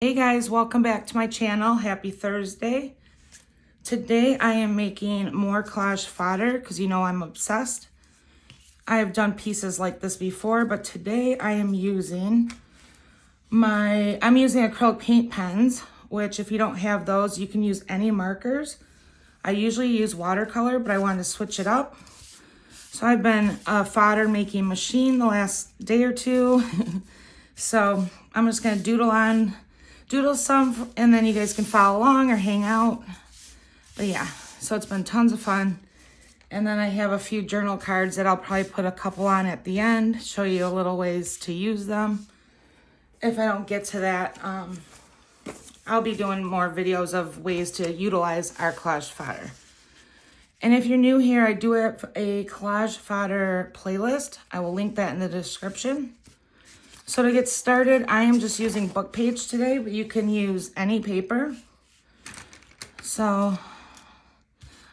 Hey guys, welcome back to my channel. Happy Thursday. Today I am making more collage fodder because you know I'm obsessed. I have done pieces like this before, but today I am using acrylic paint pens, which if you don't have those, you can use any markers. I usually use watercolor, but I wanted to switch it up. So I've been a fodder making machine the last day or two. So I'm just gonna doodle some, and then you guys can follow along or hang out. But yeah, so it's been tons of fun. And then I have a few journal cards that I'll probably put a couple on at the end, show you a little ways to use them. If I don't get to that, I'll be doing more videos of ways to utilize our collage fodder. And if you're new here, I do have a collage fodder playlist. I will link that in the description. So to get started, I am just using book page today, but you can use any paper. So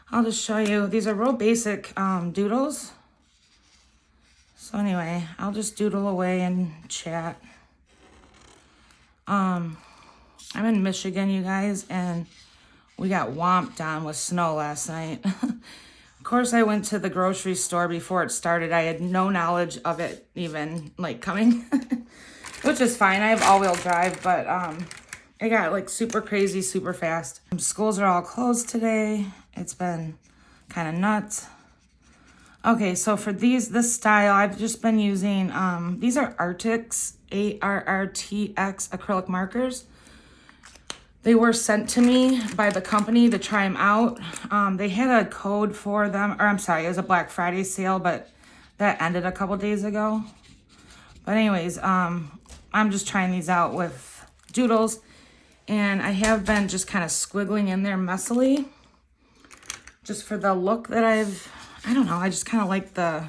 I'll just show you. These are real basic doodles. So anyway, I'll just doodle away and chat. I'm in Michigan, you guys, and we got whomped on with snow last night. Of course, I went to the grocery store before it started. I had no knowledge of it even like coming, which is fine. I have all-wheel drive, but it got like super crazy, super fast. Schools are all closed today. It's been kind of nuts. Okay, so for this style, I've just been using, these are Artix, ARRTX acrylic markers. They were sent to me by the company to try them out. They had a code for them, or I'm sorry, it was a Black Friday sale, but that ended a couple days ago. But anyways, I'm just trying these out with doodles, and I have been just kind of squiggling in there messily, just for the look that I don't know, I just kind of like the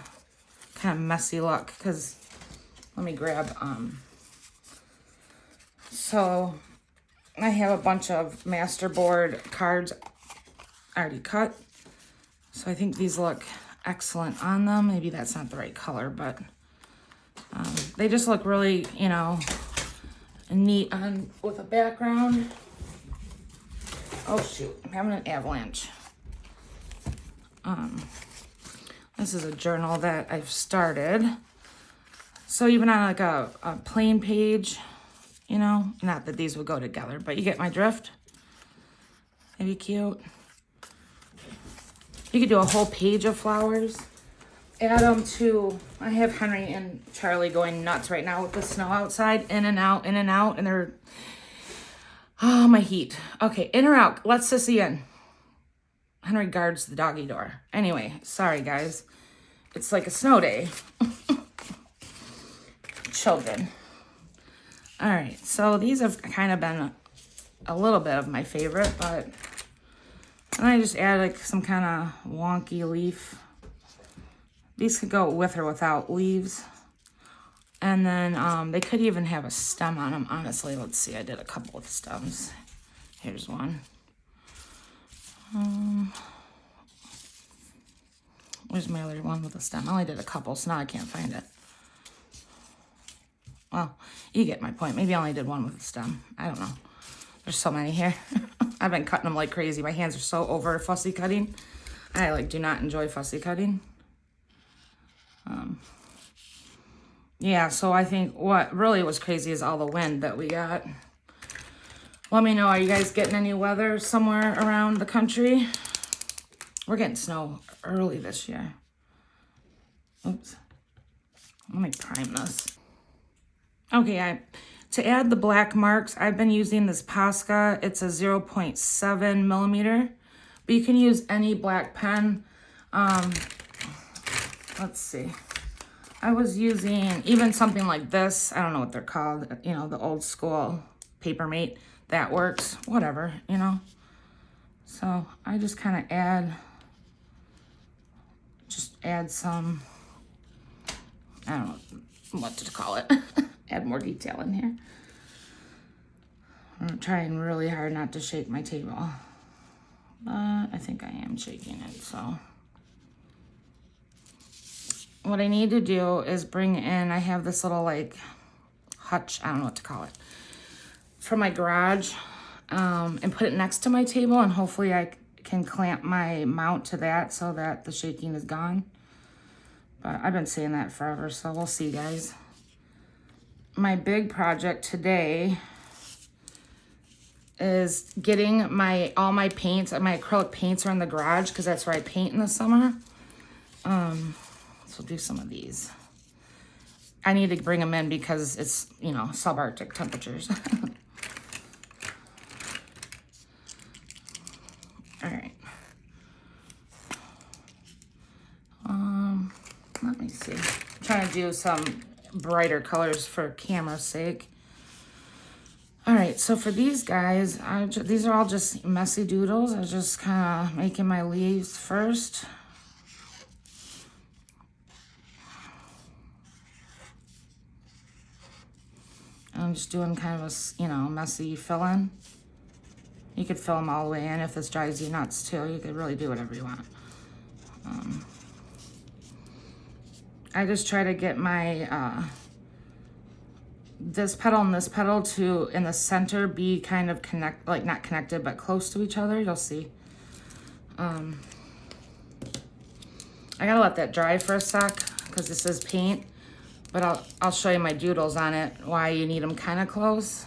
kind of messy look, because let me grab, so I have a bunch of masterboard cards already cut. So I think these look excellent on them. Maybe that's not the right color, but they just look really, you know, neat on with a background. Oh shoot, I'm having an avalanche. This is a journal that I've started. So even on like a plain page, you know, not that these would go together, but you get my drift. That'd be cute. You could do a whole page of flowers. Add them to, I have Henry and Charlie going nuts right now with the snow outside, in and out, and they're, oh, my heat. Okay, in or out, let Sissy in. Henry guards the doggy door. Anyway, sorry guys. It's like a snow day. Children. All right, so these have kind of been a little bit of my favorite, but and I just add like some kind of wonky leaf. These could go with or without leaves. And then they could even have a stem on them, honestly. Let's see, I did a couple of stems. Here's one. Where's my other one with a stem? I only did a couple, so now I can't find it. Well, you get my point. Maybe I only did one with a stem. I don't know. There's so many here. I've been cutting them like crazy. My hands are so over fussy cutting. I like do not enjoy fussy cutting. Yeah, so I think what really was crazy is all the wind that we got. Let me know, are you guys getting any weather somewhere around the country? We're getting snow early this year. Oops. Let me prime this. Okay, to add the black marks, I've been using this Posca. It's a 0.7 millimeter, but you can use any black pen. Let's see. I was using even something like this. I don't know what they're called. You know, the old school Paper Mate. That works. Whatever, you know. So I just kind of add some, I don't know what to call it. Add more detail in here. I'm trying really hard not to shake my table, but I think I am shaking it, so. What I need to do is bring in, I have this little like hutch, I don't know what to call it, from my garage and put it next to my table, and hopefully I can clamp my mount to that so that the shaking is gone. But I've been saying that forever, so we'll see, guys. My big project today is getting all my paints. My acrylic paints are in the garage because that's where I paint in the summer. So we'll do some of these. I need to bring them in because it's, you know, subarctic temperatures. All right. Let me see. I'm trying to do some brighter colors for camera's sake. All right, so for these guys, these are all just messy doodles. I was just kind of making my leaves first. I'm just doing kind of a, you know, messy fill-in. You could fill them all the way in if this drives you nuts too. You could really do whatever you want. I just try to get my this petal and this petal to in the center be kind of not connected but close to each other. You'll see. I gotta let that dry for a sec because this is paint, but I'll show you my doodles on it, why you need them kind of close.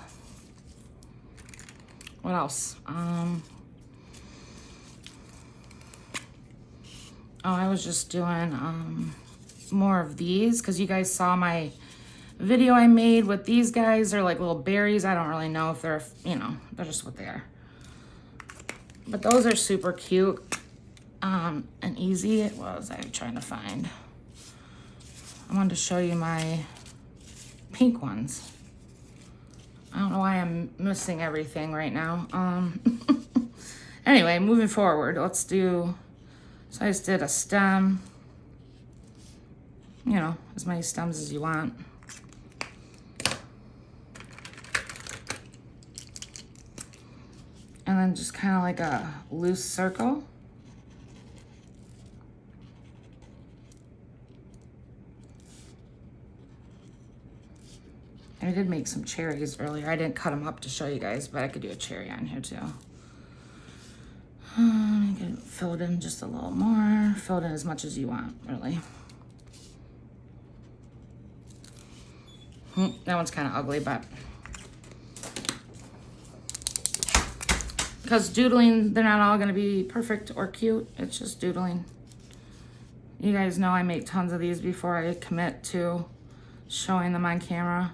What else? Oh, I was just doing more of these because you guys saw my video I made with these guys. They're like little berries. I don't really know if they're, you know, they're just what they are. But those are super cute and easy. What was I trying to find? I wanted to show you my pink ones. I don't know why I'm missing everything right now. Anyway, moving forward, let's do, so I just did a stem, you know, as many stems as you want. And then just kind of like a loose circle. I did make some cherries earlier. I didn't cut them up to show you guys, but I could do a cherry on here too. You can fill it in just a little more. Fill it in as much as you want, really. That one's kind of ugly, but because doodling, they're not all going to be perfect or cute. It's just doodling. You guys know I make tons of these before I commit to showing them on camera,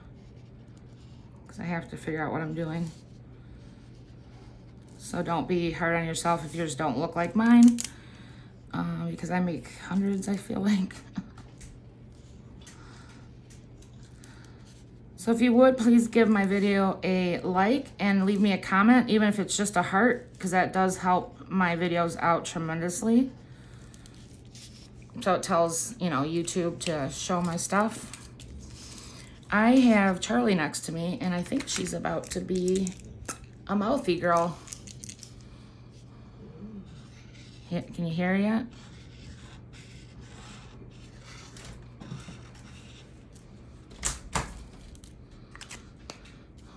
because I have to figure out what I'm doing. So don't be hard on yourself if yours don't look like mine, because I make hundreds, I feel like. So if you would, please give my video a like and leave me a comment, even if it's just a heart, because that does help my videos out tremendously. So it tells, you know, YouTube to show my stuff. I have Charlie next to me, and I think she's about to be a mouthy girl. Can you hear her yet?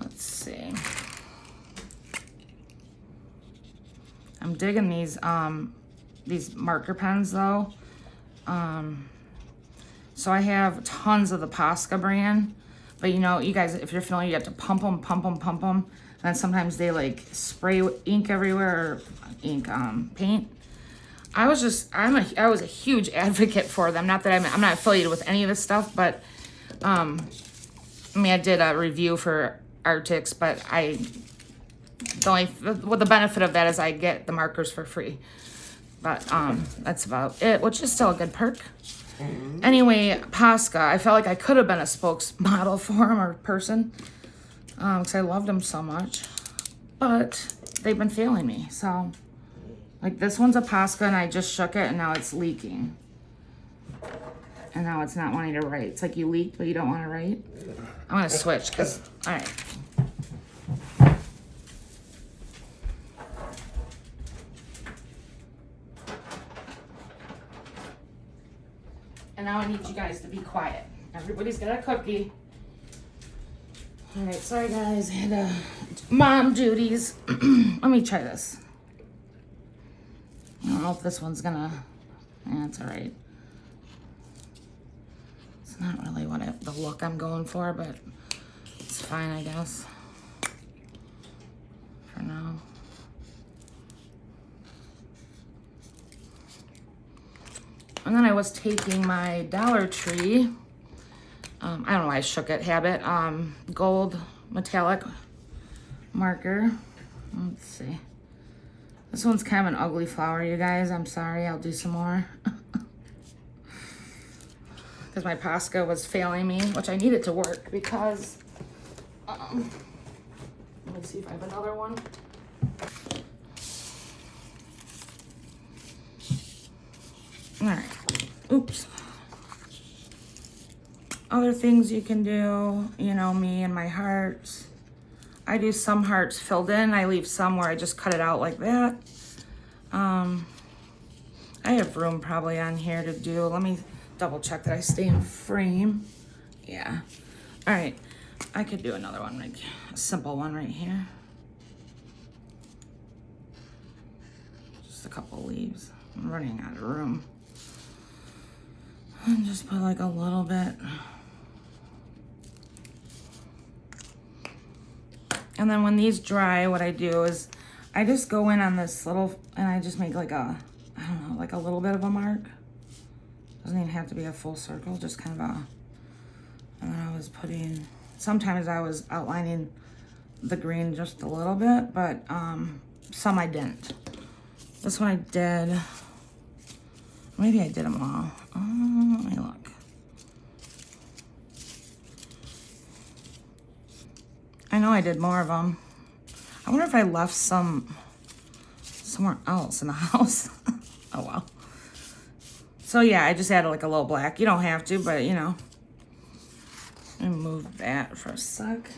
Let's see. I'm digging these marker pens though. So I have tons of the Posca brand, but you know, you guys, if you're familiar, you have to pump them, and then sometimes they like spray ink everywhere, or ink, paint. I was a huge advocate for them. Not that I'm not affiliated with any of this stuff, but I mean, I did a review for Arctics, but the benefit of that is I get the markers for free. But that's about it, which is still a good perk. Anyway, Posca, I felt like I could have been a spokesmodel for him or person, because I loved them so much, but they've been failing me. So like this one's a Posca, and I just shook it and now it's leaking, and now it's not wanting to write. It's like you leaked but you don't want to write. I'm gonna switch because, all right. And now I need you guys to be quiet. Everybody's got a cookie. All right, sorry guys, I had mom duties. Let me try this. I don't know if this one's gonna, it's all right. It's not really the look I'm going for, but it's fine, I guess, for now. And then I was taking my Dollar Tree, I don't know why I shook it, habit, gold metallic marker. Let's see. This one's kind of an ugly flower, you guys. I'm sorry, I'll do some more. Because my Posca was failing me, which I need it to work because, let me see if I have another one. All right, oops. Other things you can do, you know me and my hearts. I do some hearts filled in. I leave some where I just cut it out like that. I have room probably on here to do. Let me double check that I stay in frame. Yeah. All right. I could do another one, like a simple one right here. Just a couple leaves. I'm running out of room. And just put like a little bit. And then when these dry, what I do is I just go in on this little, and I just make like a, I don't know, like a little bit of a mark. Doesn't even have to be a full circle, just kind of a, and then I was putting, sometimes I was outlining the green just a little bit, but some I didn't. This one I did, maybe I did them all. Let me look. I know I did more of them. I wonder if I left some somewhere else in the house. Oh well. So yeah, I just added like a little black. You don't have to, but you know. Let me move that for a sec.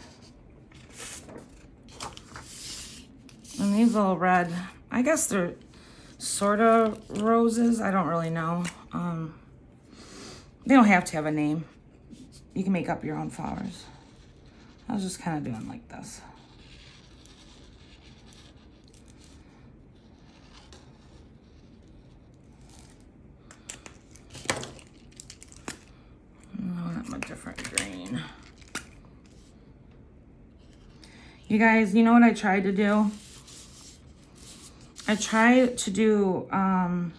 And these little red, I guess they're sort of roses. I don't really know. They don't have to have a name. You can make up your own flowers. I was just kind of doing like this. I'm a different green. You guys, you know what I tried to do? I tried to do a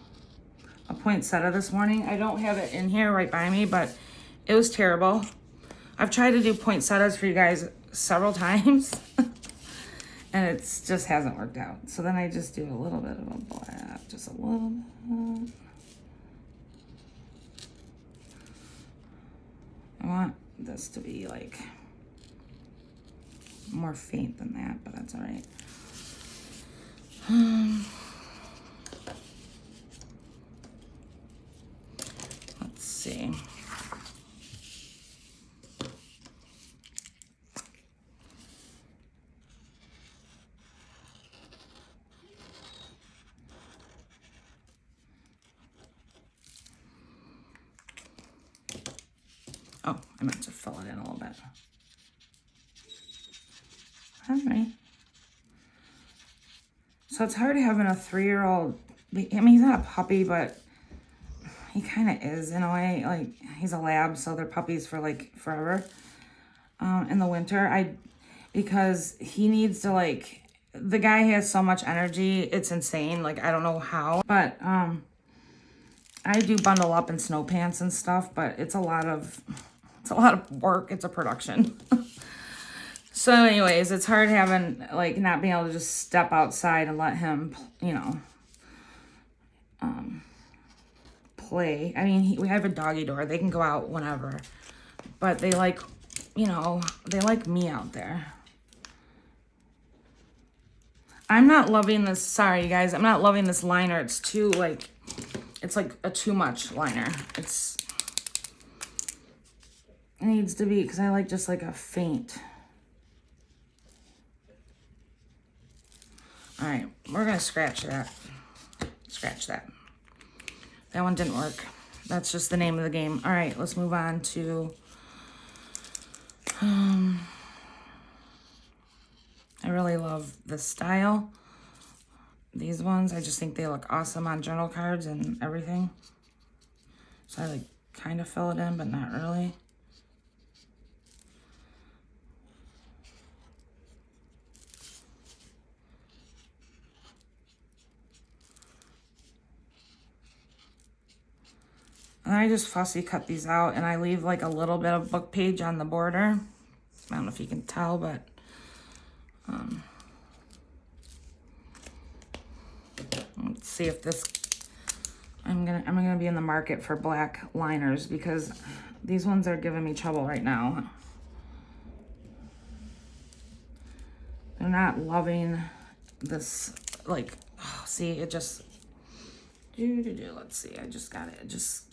poinsettia this morning. I don't have it in here right by me, but it was terrible. I've tried to do poinsettias for you guys several times and it's just hasn't worked out. So then I just do a little bit of a black, just a little bit. I want this to be like more faint than that, but that's all right. Let's see. Oh, I meant to fill it in a little bit. All right. So it's hard having a 3-year-old. I mean, he's not a puppy, but he kind of is in a way. Like, he's a lab, so they're puppies for like forever. In the winter, because he needs to like, the guy has so much energy, it's insane. Like, I don't know how, but I do bundle up in snow pants and stuff, but it's a lot of work. It's a production. So anyways, it's hard having, like, not being able to just step outside and let him, you know, play. I mean, we have a doggy door. They can go out whenever. But they like, you know, they like me out there. I'm not loving this. Sorry, you guys. I'm not loving this liner. It's too, like, it's like a too much liner. It needs to be, because I like just like a faint. All right, we're gonna scratch that. Scratch that. That one didn't work. That's just the name of the game. All right, let's move on to, I really love this style. These ones, I just think they look awesome on journal cards and everything. So I like kind of fill it in, but not really. And I just fussy cut these out, and I leave like a little bit of book page on the border. I don't know if you can tell, but let's see if this, I'm gonna be in the market for black liners because these ones are giving me trouble right now. They're not loving this, like, oh, see, it just, let's see, I just got it. It just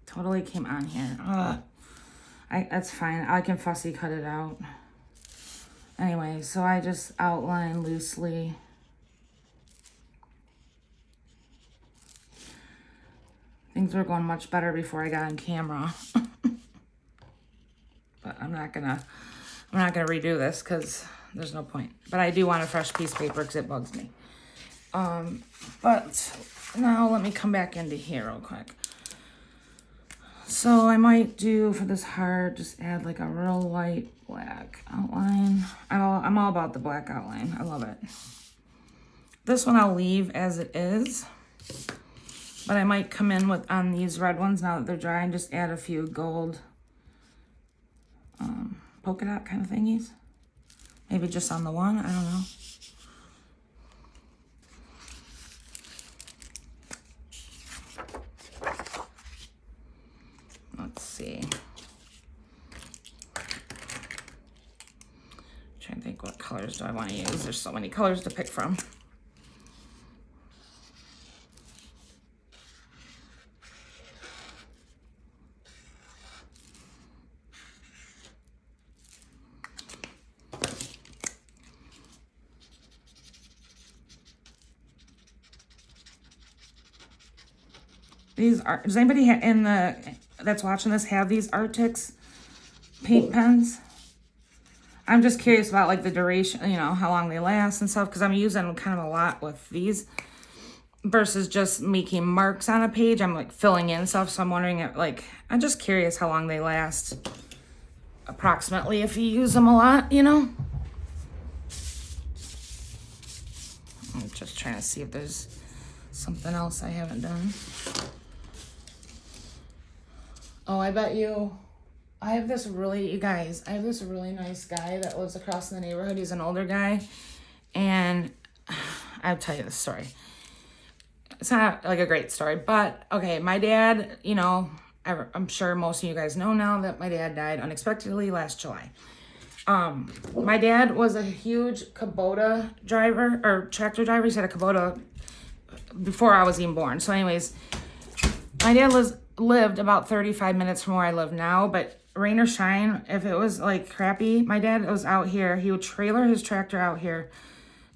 totally came on here. That's fine. I can fussy cut it out. Anyway, so I just outline loosely. Things were going much better before I got on camera. But I'm not gonna redo this because there's no point. But I do want a fresh piece of paper because it bugs me. But now let me come back into here real quick. So I might do for this heart, just add like a real light black outline. I'm all about the black outline. I love it. This one I'll leave as it is. But I might come in with on these red ones now that they're dry and just add a few gold polka dot kind of thingies. Maybe just on the one, I don't know. Let's see. Trying to think what colors do I want to use. There's so many colors to pick from. These are, does anybody in the that's watching this have these Arctics paint pens? I'm just curious about like the duration, you know, how long they last and stuff, because I'm using them kind of a lot with these versus just making marks on a page. I'm like filling in stuff, so I'm wondering if, like, I'm just curious how long they last approximately if you use them a lot, you know. I'm just trying to see if there's something else I haven't done. Oh, I bet you, I have this really, you guys, I have this really nice guy that lives across the neighborhood. He's an older guy, and I'll tell you the story. It's not like a great story, but okay, my dad, you know, I'm sure most of you guys know now that my dad died unexpectedly last July. My dad was a huge Kubota driver, or tractor driver. He's had a Kubota before I was even born. So anyways, my dad lived about 35 minutes from where I live now, but rain or shine, if it was like crappy, my dad was out here. He would trailer his tractor out here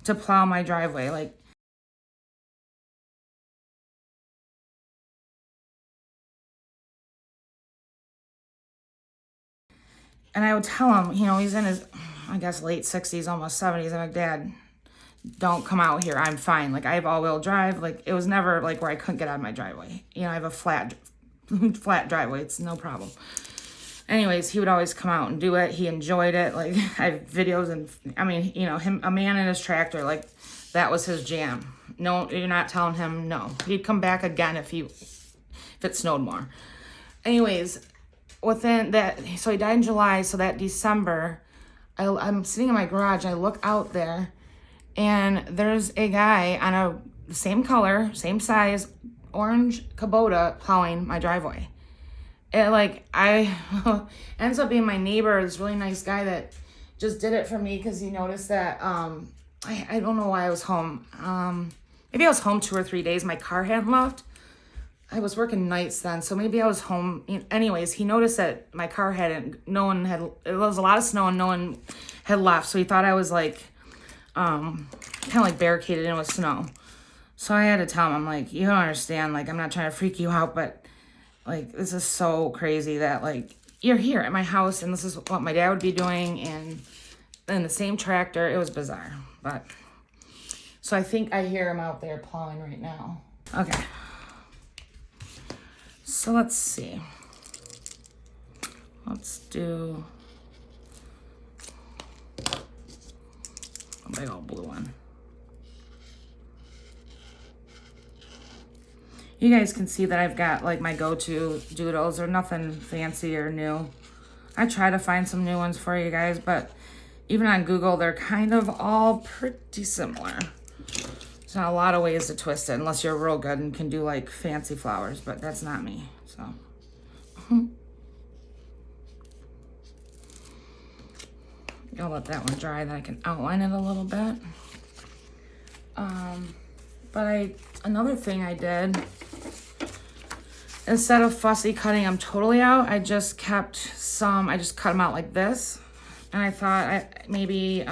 to plow my driveway. Like, and I would tell him, you know, he's in his, I guess, late 60s, almost 70s. I'm like, Dad, don't come out here. I'm fine. Like, I have all-wheel drive. Like, it was never like where I couldn't get out of my driveway. You know, I have a flat driveway. It's no problem. Anyways, he would always come out and do it. He enjoyed it. Like, I have videos, and I mean, you know, him, a man in his tractor, like, that was his jam. No, you're not telling him no. He'd come back again if it snowed more. Anyways, within that, so he died in July, so that December, I'm sitting in my garage, I look out there, and there's a guy on a same color, same size, orange Kubota plowing my driveway. It, like, ends up being my neighbor, this really nice guy that just did it for me because he noticed that, I don't know why I was home. Maybe I was home 2 or 3 days. My car hadn't left. I was working nights then, so maybe I was home. Anyways, he noticed that my car it was a lot of snow and no one had left, so he thought I was like, kind of like barricaded in with snow. So I had to tell him, I'm like, you don't understand, like, I'm not trying to freak you out, but like, this is so crazy that like, you're here at my house and this is what my dad would be doing, and in the same tractor. It was bizarre, but so I think I hear him out there plowing right now. Okay. So let's see. Let's do a big old blue one. You guys can see that I've got like my go-to doodles. They're nothing fancy or new. I try to find some new ones for you guys, but even on Google, they're kind of all pretty similar. There's not a lot of ways to twist it unless you're real good and can do like fancy flowers, but that's not me, so. I'll let that one dry, then I can outline it a little bit. But another thing I did, instead of fussy cutting them totally out, I just kept some, I just cut them out like this. And I thought maybe,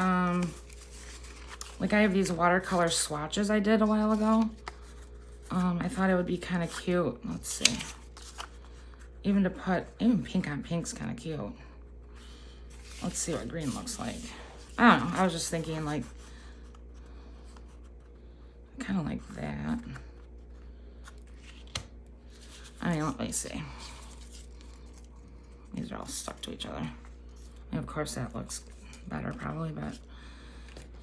like I have these watercolor swatches I did a while ago. I thought it would be kind of cute. Let's see. Even pink on pink's kind of cute. Let's see what green looks like. I don't know. I was just thinking like, kind of like that. I mean, let me see. These are all stuck to each other. And of course that looks better probably, but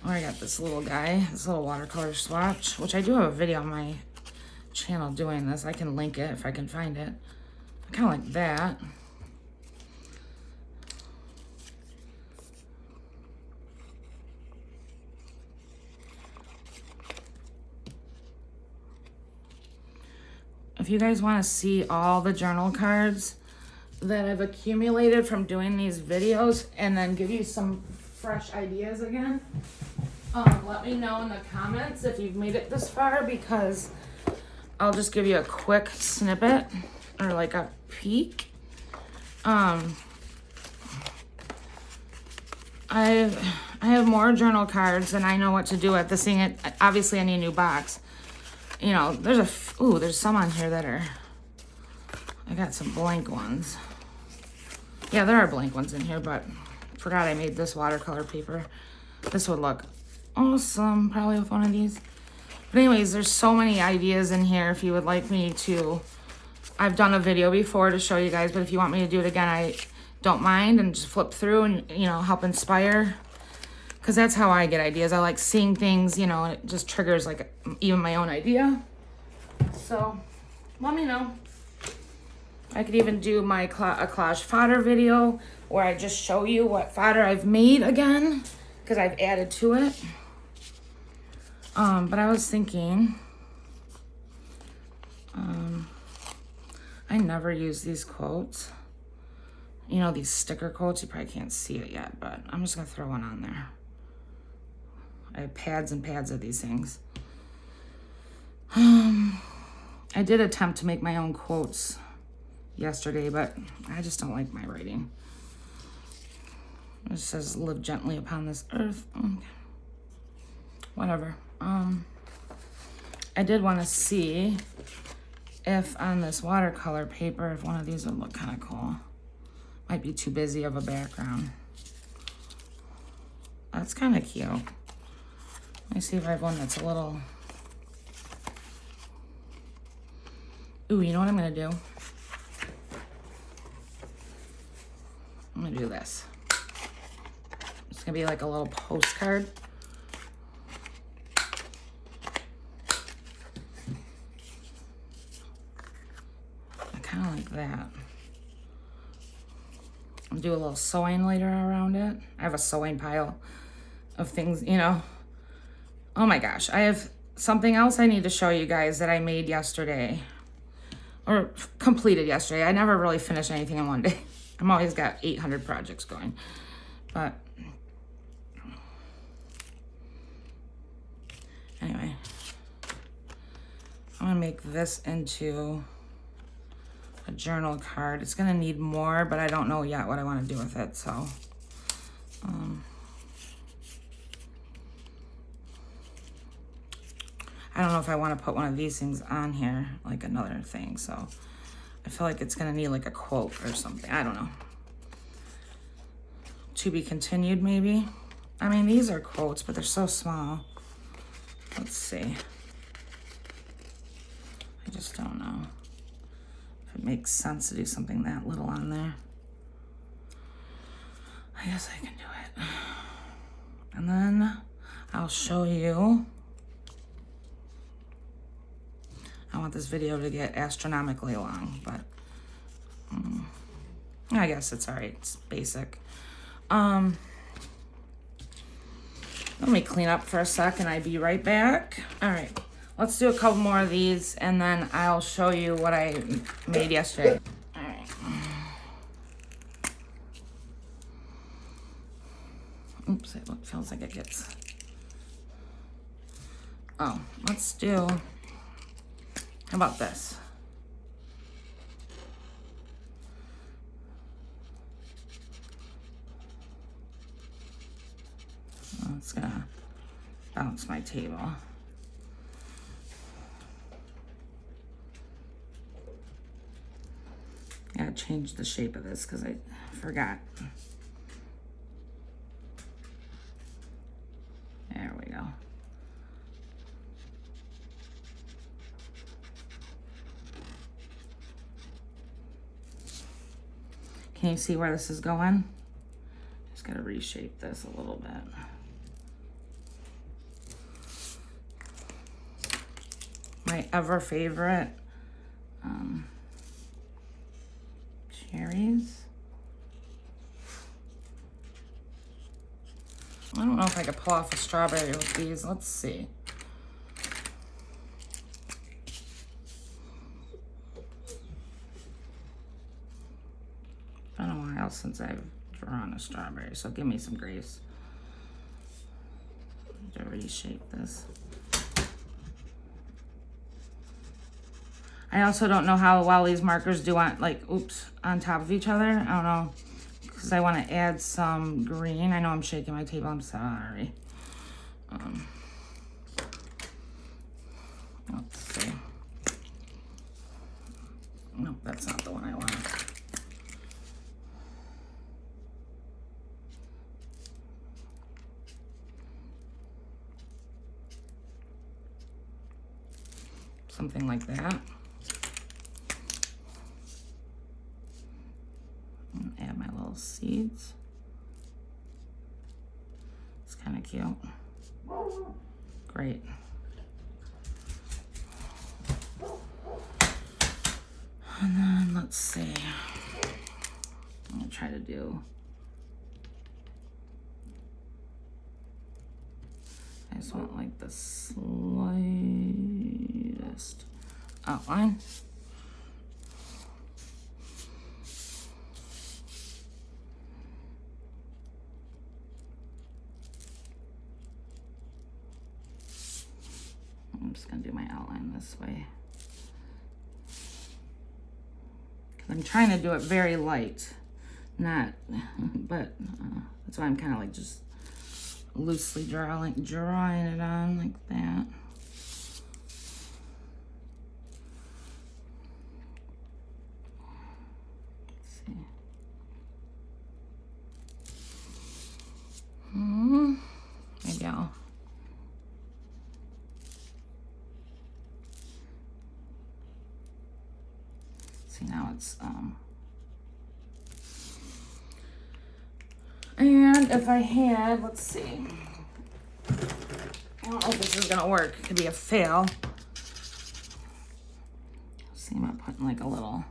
I got this little guy, this little watercolor swatch, which I do have a video on my channel doing this. I can link it if I can find it. Kind of like that. If you guys want to see all the journal cards that I've accumulated from doing these videos and then give you some fresh ideas again, let me know in the comments if you've made it this far, because I'll just give you a quick snippet or like a peek. I have more journal cards than I know what to do with. This thing, obviously I need a new box. You know, there's some on here that are, I got some blank ones. Yeah, there are blank ones in here, but forgot I made this watercolor paper. This would look awesome probably with one of these. But anyways, there's so many ideas in here if you would like me to. I've done a video before to show you guys, but if you want me to do it again, I don't mind, and just flip through and, you know, help inspire. Because that's how I get ideas. I like seeing things, you know, and it just triggers like even my own idea. So let me know. I could even do my collage fodder video where I just show you what fodder I've made again, because I've added to it. But I was thinking, I never use these quotes. You know, these sticker quotes, you probably can't see it yet, but I'm just gonna throw one on there. I have pads and pads of these things. I did attempt to make my own quotes yesterday, but I just don't like my writing. It says, live gently upon this earth. Okay. Whatever. I did want to see if on this watercolor paper, if one of these would look kind of cool. Might be too busy of a background. That's kind of cute. Let me see if I have one that's a little... Ooh, you know what I'm going to do? I'm going to do this. It's going to be like a little postcard. I kind of like that. I'll do a little sewing later around it. I have a sewing pile of things, you know. Oh my gosh, I have something else I need to show you guys that I made yesterday. Or completed yesterday. I never really finished anything in one day. I'm always got 800 projects going. But anyway, I'm gonna make this into a journal card. It's gonna need more, but I don't know yet what I want to do with it, so I don't know if I want to put one of these things on here, like another thing, so I feel like it's gonna need like a quote or something. I don't know. To be continued, maybe. I mean, these are quotes, but they're so small. Let's see. I just don't know if it makes sense to do something that little on there. I guess I can do it. And then I'll show you. I want this video to get astronomically long, but I guess it's all right. It's basic. Let me clean up for a sec and I'll be right back. All right, let's do a couple more of these and then I'll show you what I made yesterday. All right. Oops, it feels like it gets. Oh, let's do, how about this? It's gonna bounce my table. Gotta change the shape of this because I forgot. There we go. Can you see where this is going? Just gotta reshape this a little bit. My ever favorite cherries. I don't know if I could pull off a strawberry with these. Let's see. It's been a while since I've drawn a strawberry, so give me some grace. To reshape this. I also don't know how well these markers do on, like, oops, on top of each other. I don't know, because I want to add some green. I know I'm shaking my table, I'm sorry. Let's see. Nope, that's not the one I want. Something like that. Add my little seeds. It's kind of cute. Great. And then let's see. I'm gonna try to do. I just want like the slightest outline. I'm just gonna do my outline this way. I'm trying to do it very light, but that's why I'm kind of like just loosely drawing it on like that. Let's see. Maybe I'll. See, now it's and if I had, let's see, I don't know if this is gonna work. It could be a fail. See, I'm putting like a little,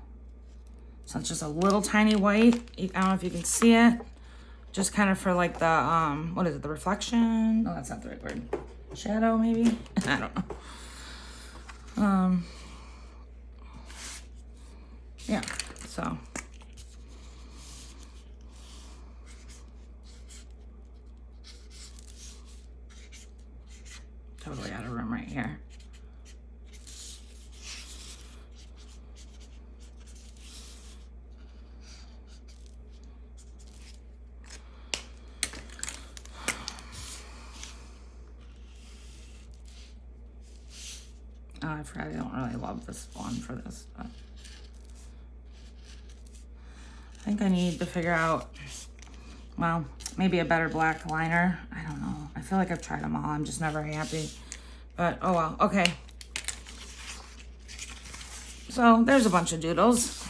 so it's just a little tiny white. I don't know if you can see it, just kind of for like the what is it, the reflection? No, that's not the right word. Shadow, maybe. I don't know. Yeah, so totally out of room right here. Oh, I forgot I don't really love this one for this, but I think I need to figure out, well, maybe a better black liner. I feel like I've tried them all. I'm just never happy. But, oh well. Okay. So, there's a bunch of doodles.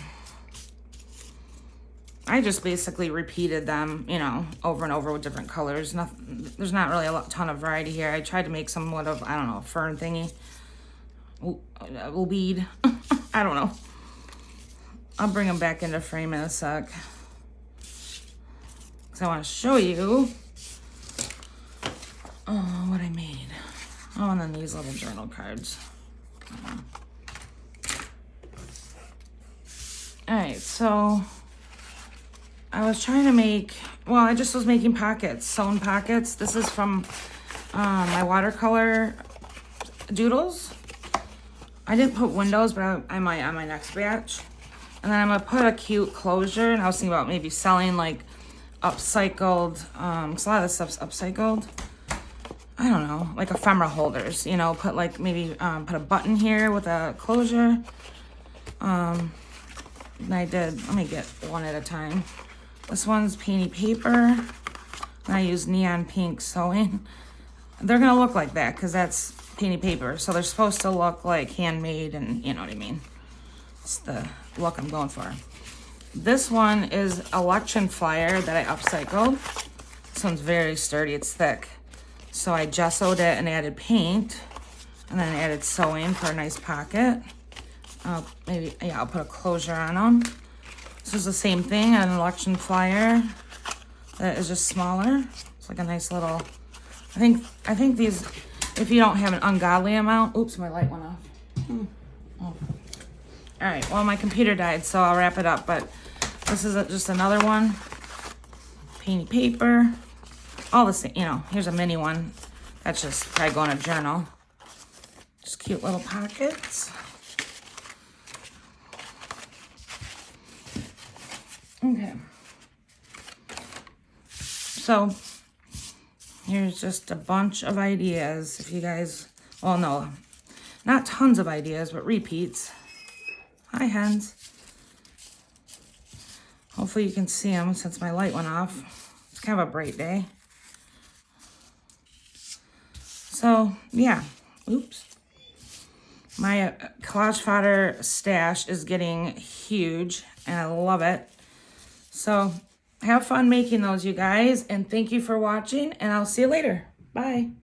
I just basically repeated them, you know, over and over with different colors. There's not really a ton of variety here. I tried to make somewhat of, I don't know, a fern thingy. A weed. I don't know. I'll bring them back into frame in a sec. Because I want to show you what I made. Oh, and then these little journal cards. Alright, so I was trying to make, well, I just was making pockets, sewn pockets. This is from my watercolor doodles. I didn't put windows, but I might on my next batch. And then I'm going to put a cute closure. And I was thinking about maybe selling like upcycled, because a lot of this stuff's upcycled. I don't know, like ephemera holders, you know, put like maybe put a button here with a closure. And I did, let me get one at a time. This one's painty paper. And I use neon pink sewing. They're going to look like that because that's painty paper. So they're supposed to look like handmade and you know what I mean. It's the look I'm going for. This one is election flyer that I upcycled. This one's very sturdy. It's thick. So I gessoed it and added paint. And then added sewing for a nice pocket. I'll put a closure on them. This is the same thing, an election flyer that is just smaller. It's like a nice little, I think these, if you don't have an ungodly amount, oops, my light went off. Oh. All right, well, my computer died, so I'll wrap it up, but this is just another one. Painty paper, all the same, you know, here's a mini one. That's just probably going in a journal. Just cute little pockets. Okay, so here's just a bunch of ideas. If you guys, well, no, not tons of ideas, but repeats. Hi, hens. Hopefully you can see them since my light went off. It's kind of a bright day. So, yeah, oops. My collage fodder stash is getting huge, and I love it. So have fun making those, you guys, and thank you for watching, and I'll see you later. Bye.